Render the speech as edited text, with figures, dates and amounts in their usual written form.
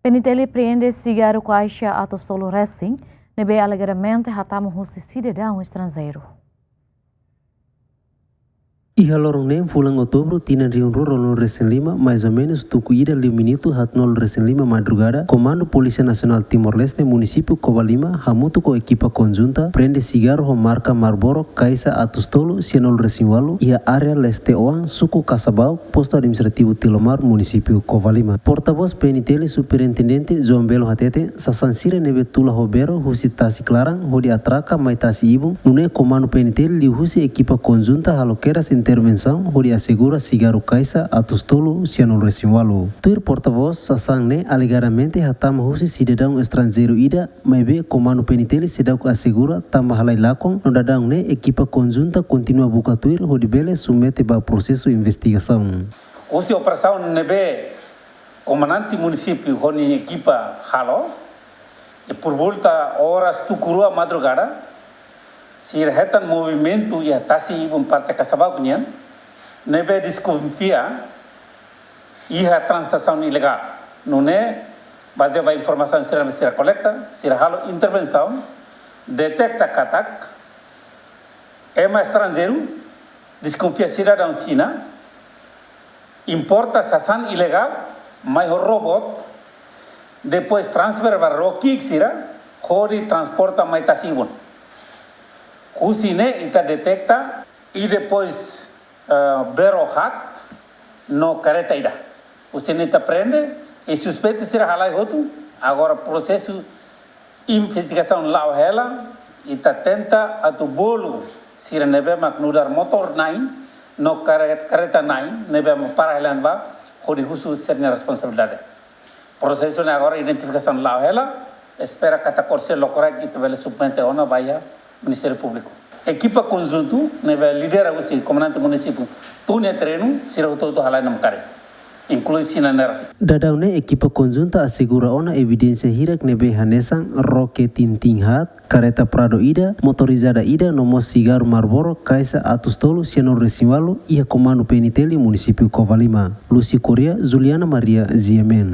PNTL prende cigarro caixa Atostolo Racing, nebe alegadamente ratamo husi cidadão estrangeiro. Iha lorong bulan outubro tina riun rural no Racing Lima, mais ou menos tuku ida 5 minuto hatnol Racing Lima madrugada, Comando Polícia Nacional Timor-Leste, município Covalima, hamutu ko equipa conjunta, prende cigarro marca Marlboro, Caixa Atostolo, Cianol Racing Walu, e a área leste oan, suku Casabal, posto administrativo Tilomar, município Covalima. Porta-voz PNTL Superintendente João Belo Hatete, sasansira nebe tula Roberto, husi tasi clarang, hodi atraca, mai tasi ibung, nune Comando PNTL li husi equipa conjunta haloqueras intervenção onde assegura cigarro Caixa Atostolo Cianol Racing Walu. Tuir porta-voz Sasangne alegadamente hatama husi cidadão estrangeiro ida, mas be Comando PNTL sedau assegura tambah halai lakon no dadang ne equipa conjunta continua buka tuir onde bele submete ba processo investigação. Husi operação nebe comandante município honi equipa halo e por volta horas tukurua madrugada sir hetan movimento e tasi ibum parte Casabal kunyan nebe desconfia iha transação ilegal nune base ba informação sira collecta sira halo intervenção detecta katak ema estrangeiro desconfia cidadão sina importa sasan ilegal mais robot depois transfer para roki sira hori transporta mais tasi ibum Husine ita detecta e depois berrohat no careta ida. Husine ita prende e suspeito será halai roto. Agora processo investigação lá ela ita tenta atu bolo sira nebe maknudar motor nain no careta nain nebe para helan ba hodi husu sernya responsabilidade. Processo agora identificação lá ela espera kata corse locorek ita vele submente ona baia Ministério Público. Equipa conjunto, neve lidera o comandante município, tunia treino, será todo halai nam kare. Inclui sina nerasi. Dadaune equipa conjunta assegura ona evidência hirak nebe hanesan roque tintinghat, careta Prado ida, motorizada ida, nomos cigarro Marlboro, Caixa Atostolo, Cianol Racing Walu e a Comando PNTL município Covalima. Lucy Correa, Juliana Maria, Ziemen.